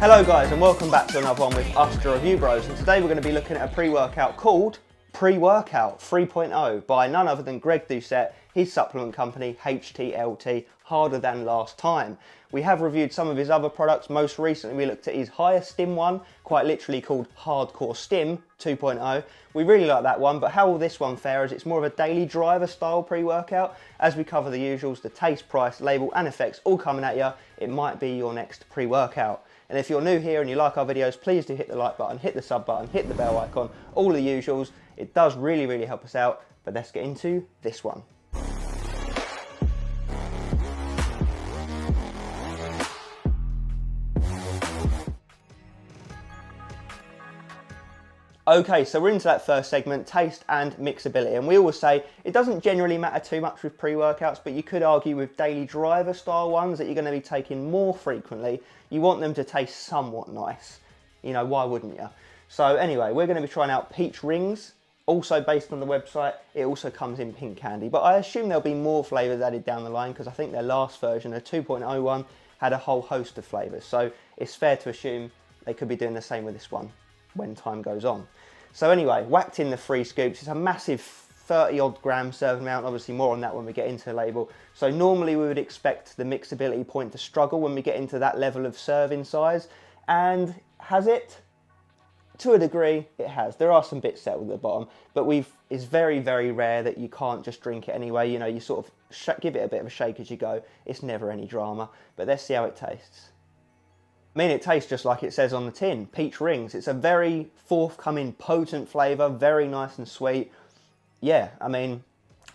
Hello guys and welcome back to another one with us, the Review Bros, and today we're going to be looking at a pre-workout called Pre-Workout 3.0 by none other than Greg Doucette, his supplement company HTLT, Harder Than Last Time. We have reviewed some of his other products. Most recently we looked at his higher stim one, quite literally called Hardcore Stim 2.0. We really like that one, but how will this one fare as it's more of a daily driver style pre-workout? As we cover the usuals, the taste, price, label and effects all coming at you, it might be your next pre-workout. And if you're new here and you like our videos, please do hit the like button, hit the sub button, hit the bell icon, all the usuals. It does really help us out, but let's get into this one. Okay, so we're into that first segment, taste and mixability, and we always say it doesn't generally matter too much with pre-workouts, but you could argue with daily driver style ones that you're going to be taking more frequently, you want them to taste somewhat nice. You know, why wouldn't you? So anyway, we're going to be trying out peach rings, also based on the website. It also comes in pink candy, but I assume there'll be more flavours added down the line because I think their last version, the 2.0 one, had a whole host of flavours, so it's fair to assume they could be doing the same with this one when time goes on. So anyway, whacked in the 3 scoops. It's a massive 30 odd gram serving amount, obviously more on that when we get into the label. So normally we would expect the mixability point to struggle when we get into that level of serving size, and has it? To a degree, it has. There are some bits settled at the bottom, but it's very rare that you can't just drink it anyway. You know, you sort of give it a bit of a shake as you go. It's never any drama, but let's see how it tastes. I mean, it tastes just like it says on the tin, peach rings. It's a very forthcoming, potent flavour, very nice and sweet. Yeah, I mean,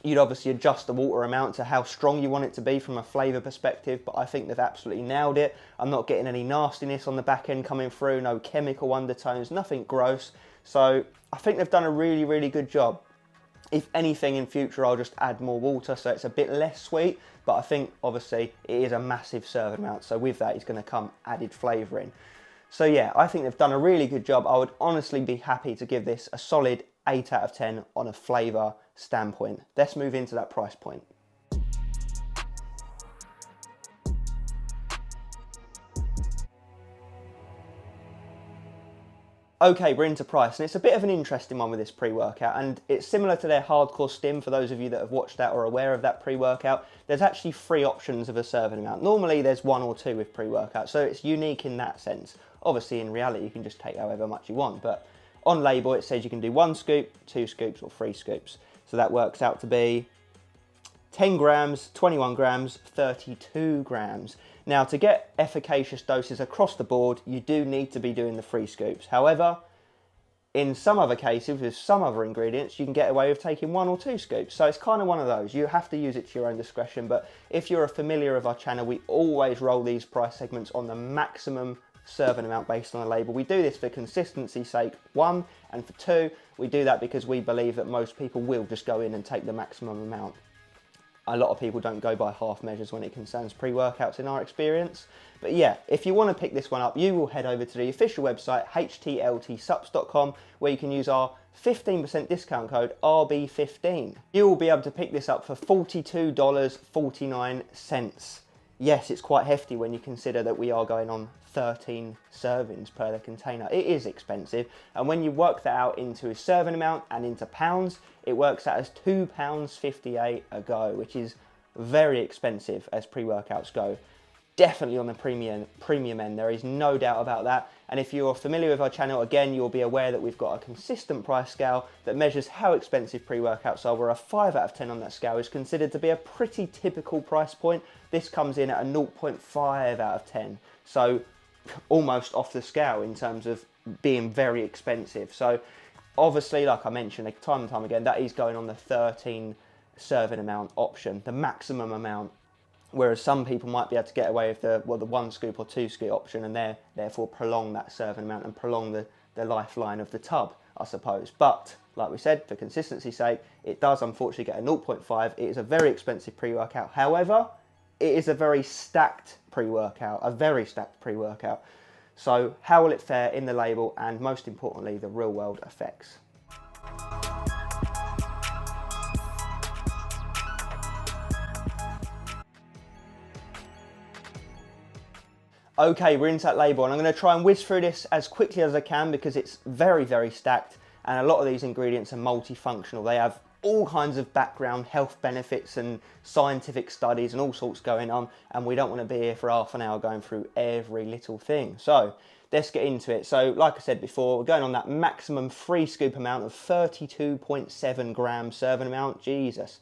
you'd obviously adjust the water amount to how strong you want it to be from a flavour perspective, but I think they've absolutely nailed it. I'm not getting any nastiness on the back end coming through, no chemical undertones, nothing gross. So I think they've done a really good job. If anything, in future I'll just add more water so it's a bit less sweet, but I think obviously it is a massive serving amount, so with that is going to come added flavouring. So yeah, I think they've done a really good job. I would honestly be happy to give this a solid 8 out of 10 on a flavour standpoint. Let's move into that price point. Okay, we're into price, and it's a bit of an interesting one with this pre-workout, and it's similar to their Hardcore Stim. For those of you that have watched that or are aware of that pre-workout, there's actually 3 options of a serving amount. Normally there's 1 or 2 with pre-workout, so it's unique in that sense. Obviously in reality you can just take however much you want, but on label it says you can do 1 scoop, 2 scoops or 3 scoops. So that works out to be 10 grams, 21 grams, 32 grams. Now, to get efficacious doses across the board, you do need to be doing the 3 scoops. However, in some other cases, with some other ingredients, you can get away with taking 1 or 2 scoops. So it's kind of one of those. You have to use it to your own discretion, but if you're a familiar of our channel, we always roll these price segments on the maximum serving amount based on the label. We do this for consistency's sake, 1, and for 2, we do that because we believe that most people will just go in and take the maximum amount. A lot of people don't go by half measures when it concerns pre-workouts in our experience. But yeah, if you want to pick this one up, you will head over to the official website, htltsupps.com, where you can use our 15% discount code RB15. You will be able to pick this up for $42.49. Yes, it's quite hefty when you consider that we are going on 13 servings per the container. It is expensive, and when you work that out into a serving amount and into pounds, it works out as £2.58 a go, which is very expensive as pre-workouts go. Definitely on the premium end, there is no doubt about that. And if you're familiar with our channel, again, you'll be aware that we've got a consistent price scale that measures how expensive pre-workouts are, where a 5 out of 10 on that scale is considered to be a pretty typical price point. This comes in at a 0.5 out of 10. So almost off the scale in terms of being very expensive. So obviously, like I mentioned time and time again, that is going on the 13 serving amount option, the maximum amount. Whereas some people might be able to get away with the 1 scoop or 2 scoop option, and therefore prolong that serving amount and prolong the lifeline of the tub, I suppose. But like we said, for consistency's sake, it does unfortunately get a 0.5. It is a very expensive pre-workout. However, it is a very stacked pre-workout, So how will it fare in the label, and most importantly, the real world effects? Okay, we're into that label, and I'm going to try and whiz through this as quickly as I can because it's very, very stacked, and a lot of these ingredients are multifunctional. They have all kinds of background health benefits and scientific studies and all sorts going on, and we don't want to be here for half an hour going through every little thing. So let's get into it. So like I said before, we're going on that maximum free scoop amount of 32.7 grams serving amount. Jesus.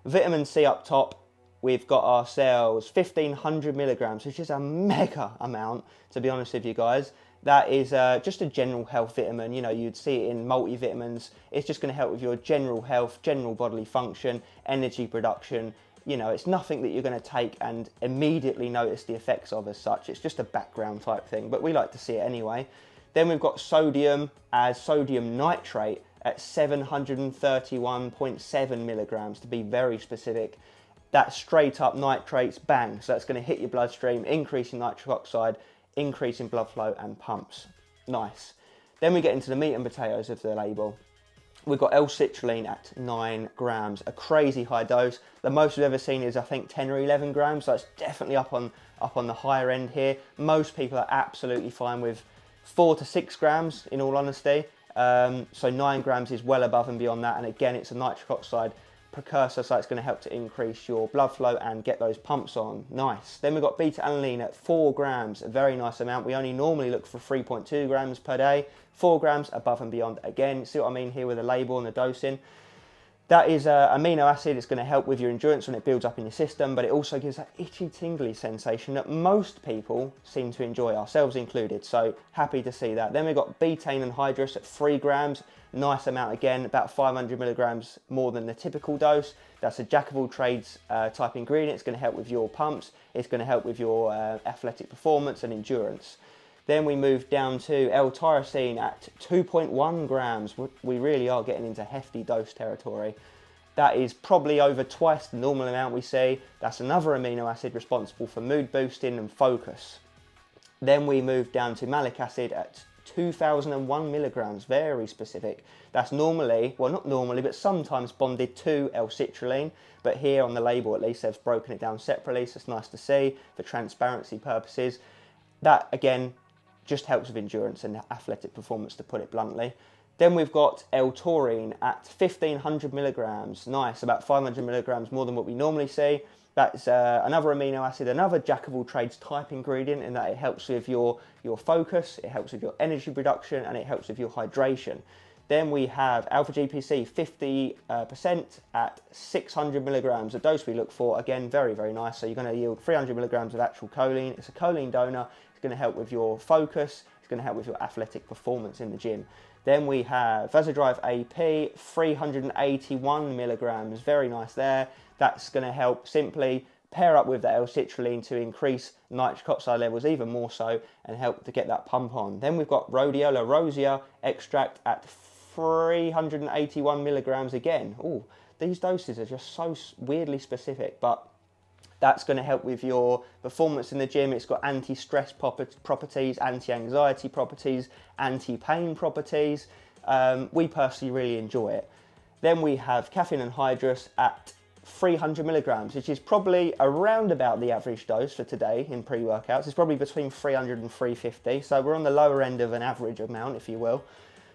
Vitamin C up top. We've got ourselves 1,500 milligrams, which is a mega amount, to be honest with you guys. That is just a general health vitamin. You know, you'd see it in multivitamins. It's just going to help with your general health, general bodily function, energy production. You know, it's nothing that you're going to take and immediately notice the effects of as such. It's just a background type thing, but we like to see it anyway. Then we've got sodium as sodium nitrate at 731.7 milligrams, to be very specific. That's straight up nitrates, bang. So that's going to hit your bloodstream, increasing nitric oxide, increasing blood flow and pumps. Nice. Then we get into the meat and potatoes of the label. We've got L-citrulline at 9 grams, a crazy high dose. The most we've ever seen is I think 10 or 11 grams, so it's definitely up on the higher end here. Most people are absolutely fine with 4 to 6 grams in all honesty. So 9 grams is well above and beyond that, and again it's a nitric oxide precursor, so it's going to help to increase your blood flow and get those pumps on. Nice. Then we've got beta-alanine at 4 grams, a very nice amount. We only normally look for 3.2 grams per day. 4 grams above and beyond. Again, see what I mean here with the label and the dosing. That is amino acid. It's going to help with your endurance when it builds up in your system, but it also gives that itchy, tingly sensation that most people seem to enjoy, ourselves included. So happy to see that. Then we've got betaine anhydrous at 3 grams. Nice amount again, about 500 milligrams more than the typical dose. That's a jack of all trades type ingredient. It's going to help with your pumps. It's going to help with your athletic performance and endurance. Then we move down to L-tyrosine at 2.1 grams. We really are getting into hefty dose territory. That is probably over twice the normal amount we see. That's another amino acid responsible for mood boosting and focus. Then we move down to malic acid at 2,001 milligrams, very specific. That's normally, well not normally, but sometimes bonded to L-citrulline, but here on the label at least they've broken it down separately, so it's nice to see for transparency purposes. That again just helps with endurance and athletic performance, to put it bluntly. Then we've got L-taurine at 1,500 milligrams, nice, about 500 milligrams more than what we normally see. That's another amino acid, another jack of all trades type ingredient, in that it helps with your focus, it helps with your energy production, and it helps with your hydration. Then we have alpha GPC 50% at 600 milligrams, a dose we look for. Again, very, very nice. So you're going to yield 300 milligrams of actual choline. It's a choline donor. It's going to help with your focus. It's going to help with your athletic performance in the gym. Then we have Vasodrive AP, 381 milligrams. Very nice there. That's going to help simply pair up with the L-citrulline to increase nitric oxide levels even more so and help to get that pump on. Then we've got Rhodiola rosea extract at 381 milligrams again. Oh, these doses are just so weirdly specific, but that's going to help with your performance in the gym. It's got anti-stress properties, anti-anxiety properties, anti-pain properties. We personally really enjoy it. Then we have caffeine anhydrous at 300 milligrams, which is probably around about the average dose for today in pre-workouts. It's probably between 300 and 350, so we're on the lower end of an average amount, if you will.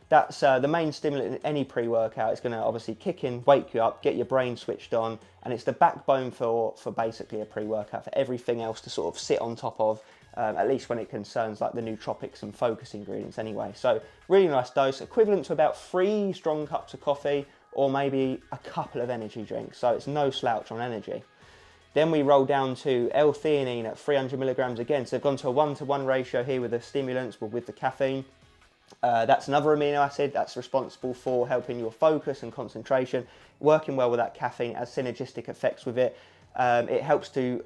That's the main stimulant in any pre-workout. It's going to obviously kick in, wake you up, get your brain switched on, and it's the backbone for basically a pre-workout, for everything else to sort of sit on top of, at least when it concerns like the nootropics and focus ingredients anyway. So really nice dose, equivalent to about 3 strong cups of coffee or maybe a couple of energy drinks. So it's no slouch on energy. Then we roll down to L-theanine at 300 milligrams again. So they've gone to a 1-to-1 ratio here with the stimulants, but with the caffeine. That's another amino acid that's responsible for helping your focus and concentration, working well with that caffeine, has synergistic effects with it. It helps to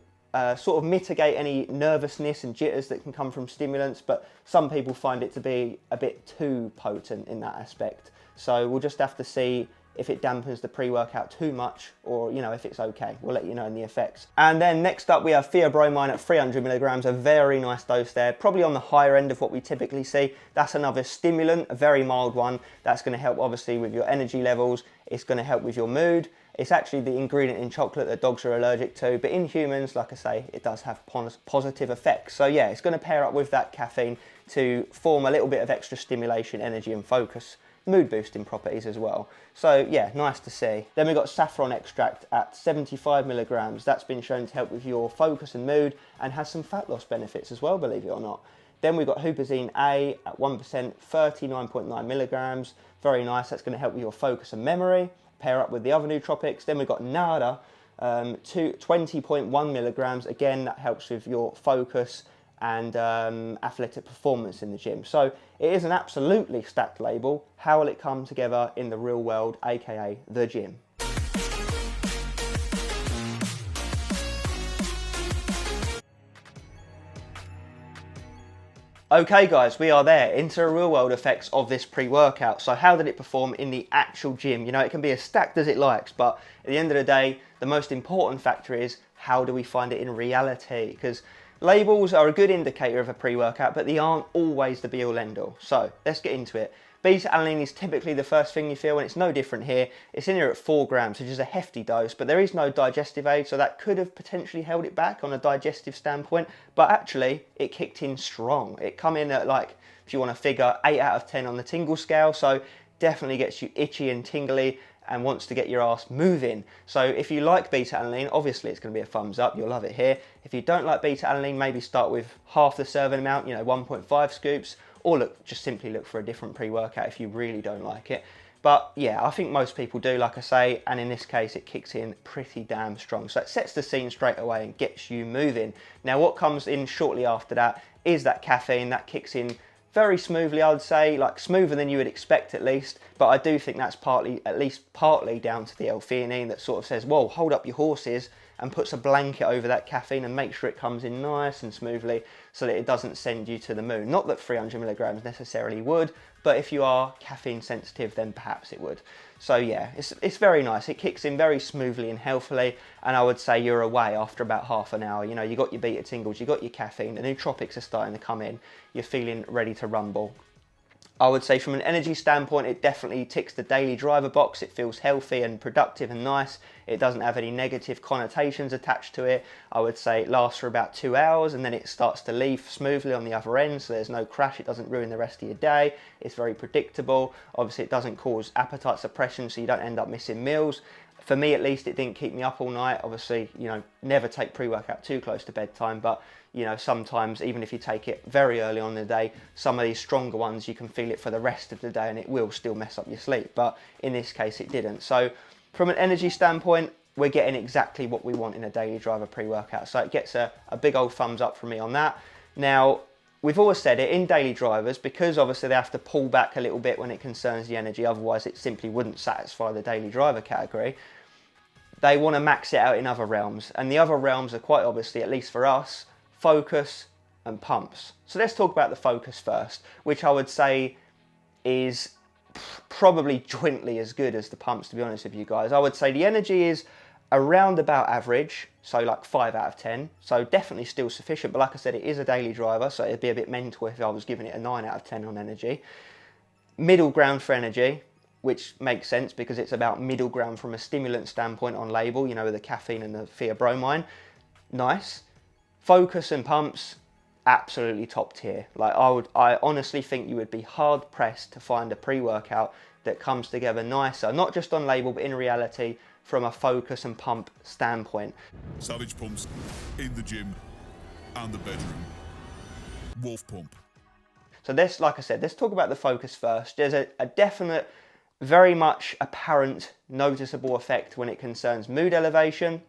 sort of mitigate any nervousness and jitters that can come from stimulants, but some people find it to be a bit too potent in that aspect. So we'll just have to see if it dampens the pre-workout too much, or if it's okay. We'll let you know in the effects. And then next up we have theobromine at 300 milligrams, a very nice dose there, probably on the higher end of what we typically see. That's another stimulant, a very mild one. That's going to help obviously with your energy levels. It's going to help with your mood. It's actually the ingredient in chocolate that dogs are allergic to, but in humans, like I say, it does have positive effects. So yeah, it's going to pair up with that caffeine to form a little bit of extra stimulation, energy and focus, mood boosting properties as well. So yeah, nice to see. Then we've got saffron extract at 75 milligrams. That's been shown to help with your focus and mood and has some fat loss benefits as well, believe it or not. Then we've got huperzine A at 1%, 39.9 milligrams. Very nice, that's going to help with your focus and memory. Pair up with the other nootropics. Then we've got NADA, 20.1 milligrams. Again, that helps with your focus and athletic performance in the gym. So it is an absolutely stacked label. How will it come together in the real world, aka the gym? Okay guys, we are there, into the real world effects of this pre-workout. So how did it perform in the actual gym? You know, it can be as stacked as it likes, but at the end of the day, the most important factor is how do we find it in reality? Because labels are a good indicator of a pre-workout, but they aren't always the be-all end-all. So let's get into it. Beta-alanine is typically the first thing you feel, and it's no different here. It's in here at 4 grams, which is a hefty dose, but there is no digestive aid, so that could have potentially held it back on a digestive standpoint, but actually it kicked in strong. It come in at, like, if you want to figure, 8 out of 10 on the tingle scale, so definitely gets you itchy and tingly and wants to get your ass moving. So if you like beta-alanine, obviously it's going to be a thumbs up, you'll love it here. If you don't like beta-alanine, maybe start with half the serving amount, you know, 1.5 scoops, or just simply look for a different pre-workout if you really don't like it. But yeah, I think most people do, like I say, and in this case it kicks in pretty damn strong. So it sets the scene straight away and gets you moving. Now what comes in shortly after that is that caffeine that kicks in very smoothly, I would say, like smoother than you would expect at least, but I do think that's at least partly down to the L-theanine that sort of says, whoa, hold up your horses, and puts a blanket over that caffeine and make sure it comes in nice and smoothly so that it doesn't send you to the moon. Not that 300 milligrams necessarily would, but if you are caffeine sensitive, then perhaps it would. So yeah, it's very nice. It kicks in very smoothly and healthily, and I would say you're away after about half an hour. You know, you got your beta tingles, you got your caffeine, the nootropics are starting to come in, you're feeling ready to rumble. I would say from an energy standpoint, it definitely ticks the daily driver box. It feels healthy and productive and nice. It doesn't have any negative connotations attached to it. I would say it lasts for about 2 hours and then it starts to leave smoothly on the other end, so there's no crash. It doesn't ruin the rest of your day. It's very predictable. Obviously it doesn't cause appetite suppression, so you don't end up missing meals. For me at least, it didn't keep me up all night. Obviously, you know, never take pre-workout too close to bedtime, but you know, sometimes even if you take it very early on in the day, some of these stronger ones, you can feel it for the rest of the day and it will still mess up your sleep. But in this case, it didn't. So from an energy standpoint, we're getting exactly what we want in a daily driver pre-workout. So it gets a big old thumbs up from me on that. Now, we've always said it in daily drivers, because obviously they have to pull back a little bit when it concerns the energy, otherwise it simply wouldn't satisfy the daily driver category. They want to max it out in other realms, and the other realms are quite obviously, at least for us, focus and pumps. So let's talk about the focus first, which I would say is probably jointly as good as the pumps, to be honest with you guys. I would say the energy is around about average, so like 5 out of 10, so definitely still sufficient, but like I said, it is a daily driver, so it'd be a bit mental if I was giving it a 9 out of 10 on energy. Middle ground for energy, which makes sense because it's about middle ground from a stimulant standpoint on label, you know, with the caffeine and the theobromine. Nice. Focus and pumps, absolutely top tier. Like I honestly think you would be hard pressed to find a pre-workout that comes together nicer, not just on label, but in reality from a focus and pump standpoint. Savage pumps in the gym and the bedroom. Wolf pump. So this, like I said, let's talk about the focus first. There's a definite, very much apparent, noticeable effect when it concerns mood elevation.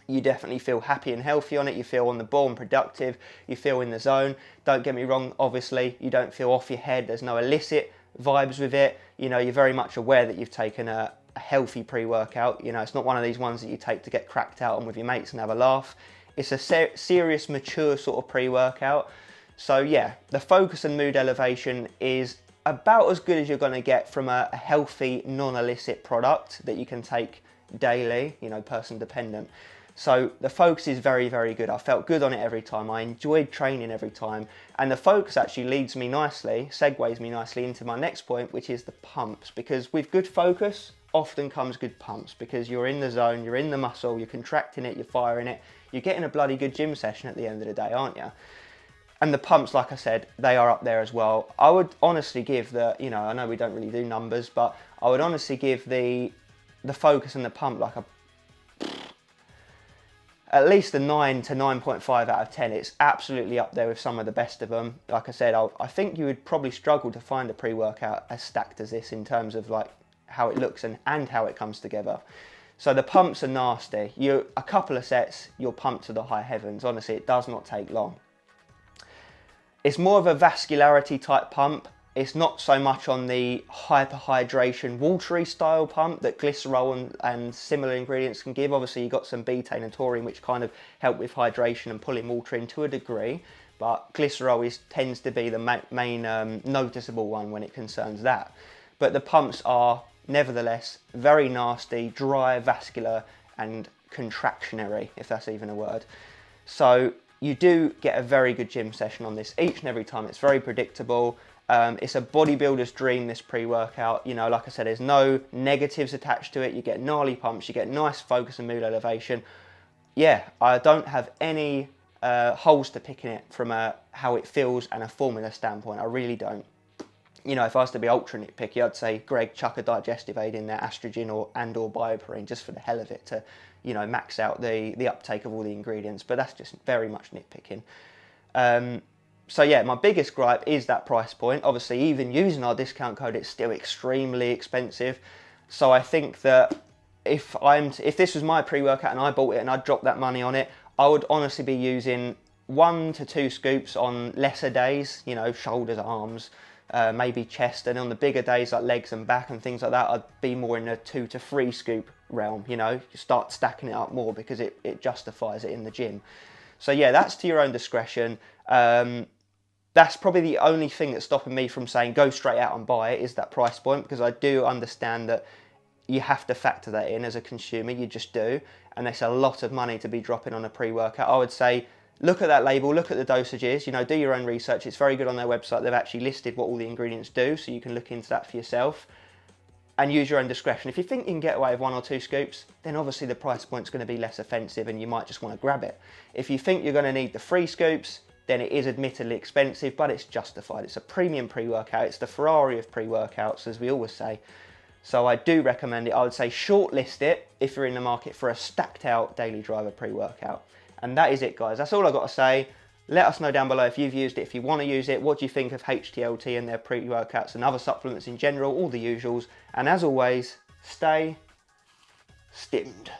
You definitely feel happy and healthy on it. You feel on the ball and productive. You feel in the zone. Don't get me wrong, obviously, you don't feel off your head. There's no illicit vibes with it. You know, you're very much aware that you've taken a healthy pre-workout. You know, it's not one of these ones that you take to get cracked out on with your mates and have a laugh. It's a serious, mature sort of pre-workout. So yeah, the focus and mood elevation is about as good as you're going to get from a healthy, non-illicit product that you can take daily, you know, person dependent. So the focus is very, very good. I felt good on it every time. I enjoyed training every time. And the focus actually leads me nicely, segues me nicely into my next point, which is the pumps. Because with good focus, often comes good pumps, because you're in the zone, you're in the muscle, you're contracting it, you're firing it. You're getting a bloody good gym session at the end of the day, aren't you? And the pumps, like I said, they are up there as well. I would honestly give the, you know, I know we don't really do numbers, but I would honestly give the focus and the pump like at least a 9 to 9.5 out of 10. It's absolutely up there with some of the best of them. Like I said, I think you would probably struggle to find a pre-workout as stacked as this in terms of like how it looks and how it comes together. So the pumps are nasty. A couple of sets, you're pumped to the high heavens. Honestly, it does not take long. It's more of a vascularity type pump. It's not so much on the hyperhydration, watery style pump that glycerol and similar ingredients can give. Obviously, you've got some betaine and taurine, which kind of help with hydration and pulling water in to a degree. But glycerol tends to be the main noticeable one when it concerns that. But the pumps are, nevertheless, very nasty, dry, vascular, and contractionary, if that's even a word. So you do get a very good gym session on this each and every time. It's very predictable. It's a bodybuilder's dream, this pre-workout. You know, like I said, there's no negatives attached to it. You get gnarly pumps, you get nice focus and mood elevation. Yeah, I don't have any holes to pick in it from how it feels and a formula standpoint. I really don't. You know, if I was to be ultra nitpicky, I'd say, Greg, chuck a digestive aid in there, estrogen or bioperine, just for the hell of it, to, you know, max out the uptake of all the ingredients. But that's just very much nitpicking. So yeah, my biggest gripe is that price point. Obviously, even using our discount code, it's still extremely expensive. So I think that if this was my pre-workout and I bought it and I dropped that money on it, I would honestly be using 1 to 2 scoops on lesser days, you know, shoulders, arms, maybe chest, and on the bigger days like legs and back and things like that, I'd be more in a 2 to 3 scoop realm. You know, you start stacking it up more because it justifies it in the gym. So yeah, that's to your own discretion. That's probably the only thing that's stopping me from saying go straight out and buy it, is that price point, because I do understand that you have to factor that in as a consumer. You just do, and it's a lot of money to be dropping on a pre-workout. I would say look at that label, look at the dosages, you know, do your own research. It's very good on their website. They've actually listed what all the ingredients do, so you can look into that for yourself and use your own discretion. If you think you can get away with 1 or 2 scoops, then obviously the price point's going to be less offensive and you might just want to grab it. If you think you're going to need the 3 scoops, then it is admittedly expensive, but it's justified. It's a premium pre-workout. It's the Ferrari of pre-workouts, as we always say. So I do recommend it. I would say shortlist it if you're in the market for a stacked out daily driver pre-workout. And that is it, guys. That's all I've got to say. Let us know down below if you've used it, if you want to use it. What do you think of HTLT and their pre-workouts and other supplements in general, all the usuals. And as always, stay stimmed.